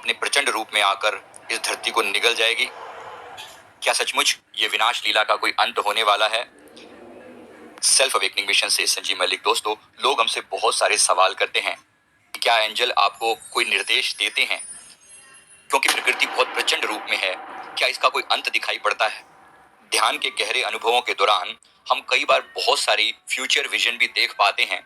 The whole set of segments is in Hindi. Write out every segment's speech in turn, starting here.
अपने प्रचंड रूप में आकर इस धरती को निगल जाएगी? क्या सचमुच ये विनाश लीला का कोई अंत होने वाला है? सेल्फ अवेकनिंग मिशन से संजीव मलिक। दोस्तों, लोग हमसे बहुत सारे सवाल करते हैं, क्या एंजल आपको कोई निर्देश देते हैं? क्योंकि प्रकृति बहुत प्रचंड रूप में है, क्या इसका कोई अंत दिखाई पड़ता है? ध्यान के गहरे अनुभवों के दौरान हम कई बार बहुत सारी फ्यूचर विजन भी देख पाते हैं।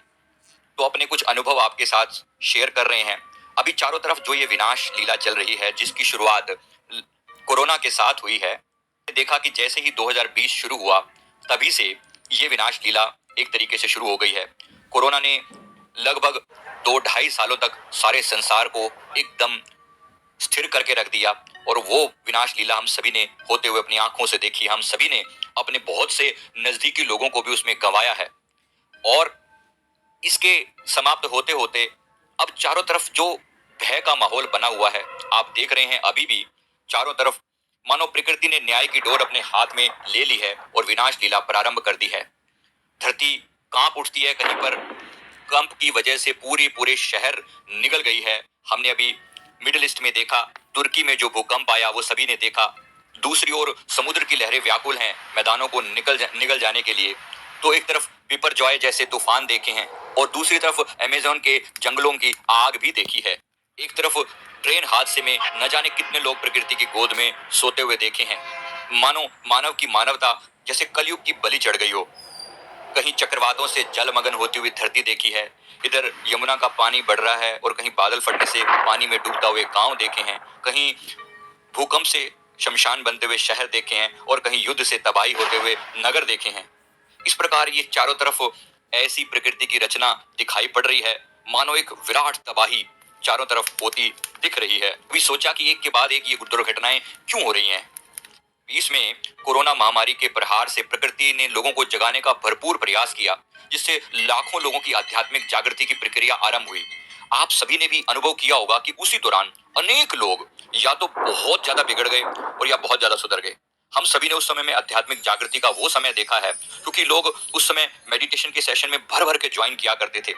तो अपने कुछ अनुभव आपके साथ शेयर कर रहे हैं। अभी चारों तरफ जो ये विनाश लीला चल रही है, जिसकी शुरुआत कोरोना के साथ हुई है, देखा कि जैसे ही 2020 शुरू हुआ, तभी से ये विनाश लीला एक तरीके से शुरू हो गई है। कोरोना ने लगभग 2-2.5 सालों तक सारे संसार को एकदम स्थिर करके रख दिया, और वो विनाश लीला हम सभी ने होते हुए अपनी आंखों से देखी। हम सभी ने अपने बहुत से नजदीकी लोगों को भी उसमें गंवाया है। और इसके समाप्त होते होते अब चारों तरफ जो भय का माहौल बना हुआ है, आप देख रहे हैं अभी भी चारों तरफ मानो प्रकृति ने न्याय की डोर अपने हाथ में ले ली है और विनाश लीला प्रारंभ कर दी है। धरती कांप उठती है, कहीं पर कंप की वजह से पूरे शहर निगल गई है। हमने अभी मिडिल ईस्ट में देखा, तुर्की में जो भूकंप आया वो सभी ने देखा। दूसरी ओर समुद्र की लहरें व्याकुल हैं मैदानों को निगल जाने के लिए। तो एक तरफ बिपरजॉय जैसे तूफान देखे हैं, और दूसरी तरफ अमेज़न के जंगलों की आग भी देखी है। एक तरफ ट्रेन हादसे में न जाने कितने लोग प्रकृति की गोद में सोते हुए देखे हैं। मानो मानव की मानवता जैसे कलयुग की बलि चढ़ गई हो। कहीं चक्रवातों से जलमग्न होती हुई धरती देखी है, इधर यमुना का पानी बढ़ रहा है, और कहीं बादल फटने से पानी में डूबता हुए गांव देखे हैं, कहीं भूकंप से शमशान बनते हुए शहर देखे हैं, और कहीं युद्ध से तबाही होते हुए नगर देखे हैं। इस प्रकार ये चारों तरफ ऐसी प्रकृति की रचना दिखाई पड़ रही है, मानो एक विराट तबाही चारों तरफ होती दिख रही है। अभी सोचा कि एक के बाद एक ये दुर्घटनाएं क्यों हो रही हैं। इसमें कोरोना महामारी के प्रहार से प्रकृति ने लोगों को जगाने का भरपूर प्रयास किया, जिससे लाखों लोगों की आध्यात्मिक जागृति की प्रक्रिया आरंभ हुई। आप सभी ने भी अनुभव किया होगा कि उसी दौरान अनेक लोग या तो बहुत ज्यादा बिगड़ गए और या बहुत ज्यादा सुधर गए। हम सभी ने उस समय में आध्यात्मिक जागृति का वो समय देखा है, क्योंकि लोग उस समय मेडिटेशन के सेशन में भर भर के ज्वाइन किया करते थे।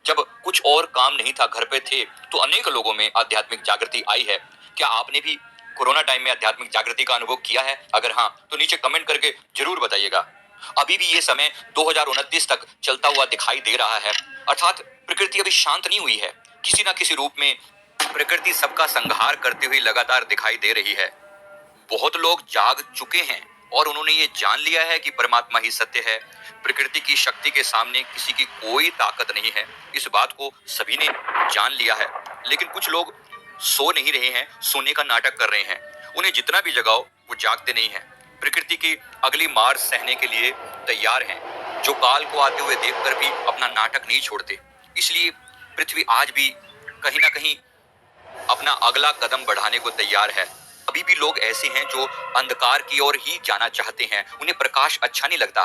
जब कुछ और काम नहीं था, घर पे थे, तो अनेक लोगों में आध्यात्मिक जागृति आई है। क्या आपने भी कोरोना टाइम में आध्यात्मिक जागृति का अनुभव किया है? अगर हाँ, तो नीचे कमेंट करके जरूर बताइएगा। अभी भी ये समय 2029 तक चलता हुआ दिखाई दे रहा है, अर्थात प्रकृति अभी शांत नहीं हुई है। किसी ना किसी रूप में प्रकृति सबका संहार करती हुई लगातार दिखाई दे रही है। बहुत लोग जाग चुके हैं और उन्होंने ये जान लिया है कि परमात्मा ही सत्य है। प्रकृति की शक्ति के सामने किसी की कोई ताकत नहीं है। इस बात को सभी ने जान लिया है, लेकिन कुछ लोग सो नहीं रहे हैं, सोने का नाटक कर रहे हैं। उन्हें जितना भी जगाओ वो जागते नहीं हैं। प्रकृति की अगली मार सहने के लिए तैयार हैं, जो काल को आते हुए देखकर भी अपना नाटक नहीं छोड़ते। इसलिए पृथ्वी आज भी कहीं ना कहीं अपना अगला कदम बढ़ाने को तैयार है। अभी भी लोग ऐसे हैं जो अंधकार की ओर ही जाना चाहते हैं। उन्हें प्रकाश अच्छा नहीं लगता।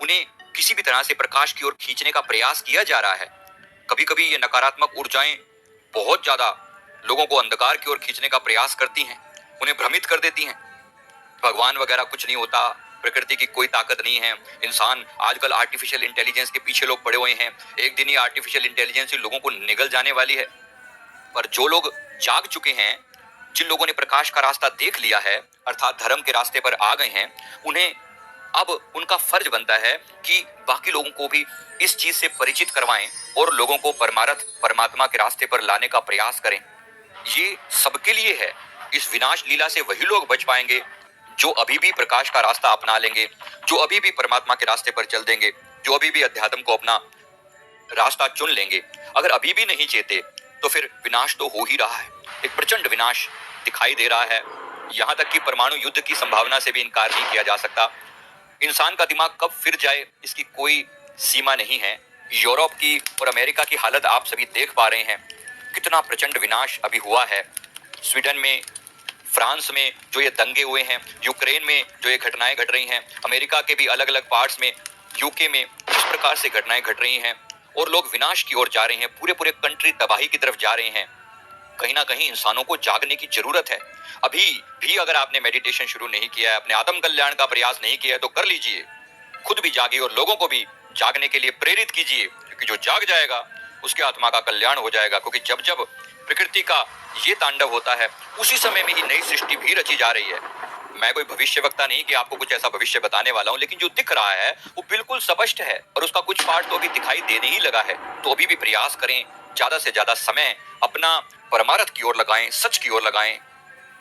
उन्हें किसी भी तरह से प्रकाश की ओर खींचने का प्रयास किया जा रहा है। कभी कभी ये नकारात्मक ऊर्जाएं बहुत ज्यादा लोगों को अंधकार की ओर खींचने का प्रयास करती हैं, उन्हें भ्रमित कर देती हैं। भगवान वगैरह कुछ नहीं होता, प्रकृति की कोई ताकत नहीं है। इंसान आजकल आर्टिफिशियल इंटेलिजेंस के पीछे लोग पड़े हुए हैं। एक दिन ये आर्टिफिशियल इंटेलिजेंस लोगों को निगल जाने वाली है। पर जो लोग जाग चुके हैं, जिन लोगों ने प्रकाश का रास्ता देख लिया है, अर्थात धर्म के रास्ते पर आ गए हैं, उन्हें अब उनका फर्ज बनता है कि बाकी लोगों को भी इस चीज से परिचित करवाएं और लोगों को परमार्थ परमात्मा के रास्ते पर लाने का प्रयास करें। ये सबके लिए है। इस विनाश लीला से वही लोग बच पाएंगे जो अभी भी प्रकाश का रास्ता अपना लेंगे, जो अभी भी परमात्मा के रास्ते पर चल देंगे, जो अभी भी अध्यात्म को अपना रास्ता चुन लेंगे। अगर अभी भी नहीं चेते तो फिर विनाश तो हो ही रहा है। एक प्रचंड विनाश दिखाई दे रहा है। यहां तक कि परमाणु युद्ध की संभावना से भी इनकार नहीं किया जा सकता। इंसान का दिमाग कब फिर जाए इसकी कोई सीमा नहीं है। यूरोप की और अमेरिका की हालत आप सभी देख पा रहे हैं। कितना प्रचंड विनाश अभी हुआ है। स्वीडन में, फ्रांस में जो ये दंगे हुए हैं, यूक्रेन में जो ये घटनाएं घट रही हैं, अमेरिका के भी अलग अलग पार्ट्स में, यूके में इस प्रकार से घटनाएं घट रही हैं, और लोग विनाश की ओर जा रहे हैं। पूरे कंट्री तबाही की तरफ जा रहे हैं। कहीं ना कहीं इंसानों को जागने की जरूरत है। अभी भी अगर आपने मेडिटेशन शुरू नहीं किया है, अपने आत्म कल्याण का प्रयास नहीं किया है, तो कर लीजिए। खुद भी जागिए और लोगों को भी जागने के लिए प्रेरित कीजिए, क्योंकि जो जाग जाएगा उसके आत्मा का कल्याण हो जाएगा। क्योंकि जब जब प्रकृति का ये तांडव होता है, उसी समय में ही नई सृष्टि भी रची जा रही है। मैं कोई भविष्यवक्ता नहीं कि आपको कुछ ऐसा भविष्य बताने वाला हूं, लेकिन जो दिख रहा है वो बिल्कुल स्पष्ट है और उसका कुछ पार्ट तो अभी दिखाई देने ही लगा है। तो अभी भी प्रयास करें, ज्यादा से ज्यादा समय अपना परमार्थ की ओर लगाएं, सच की ओर लगाएं।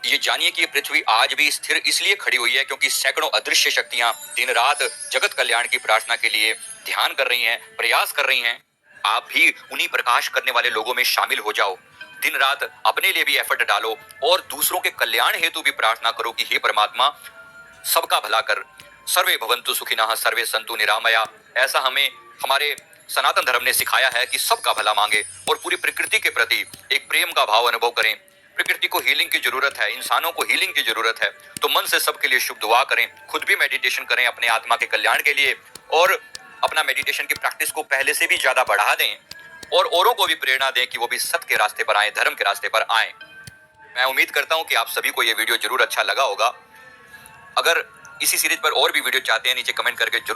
ये जानिए कि ये पृथ्वी आज भी स्थिर इसलिए खड़ी हुई है क्योंकि सैकड़ों अदृश्य शक्तियां दिन रात जगत कल्याण की प्रार्थना के लिए ध्यान कर रही हैं, प्रयास कर रही हैं। आप भी उन्हीं प्रकाश करने वाले लोगों में शामिल हो जाओ। दिन रात अपने लिए भी एफर्ट डालो और दूसरों के कल्याण हेतु भी प्रार्थना करो कि हे परमात्मा, सबका भला कर। सर्वे भवन्तु सुखिनः, सर्वे सन्तु निरामया। ऐसा हमें हमारे सनातन धर्म ने सिखाया है कि सबका भला मांगे और पूरी प्रकृति के प्रति एक प्रेम का भाव अनुभव करें। प्रकृति को हीलिंग की जरूरत है, इंसानों को हीलिंग की जरूरत है, तो मन से सबके लिए शुभ दुआ करें, खुद भी मेडिटेशन करें अपने आत्मा के कल्याण के लिए और अपना मेडिटेशन की प्रैक्टिस को पहले से भी ज्यादा बढ़ा दें और औरों को भी प्रेरणा दें कि वो भी सत्य के रास्ते पर आए, धर्म के रास्ते पर आए। मैं उम्मीद करता हूं कि आप सभी को ये वीडियो जरूर अच्छा लगा होगा। अगर इसी सीरीज पर और भी वीडियो चाहते हैं, नीचे कमेंट करके जरूर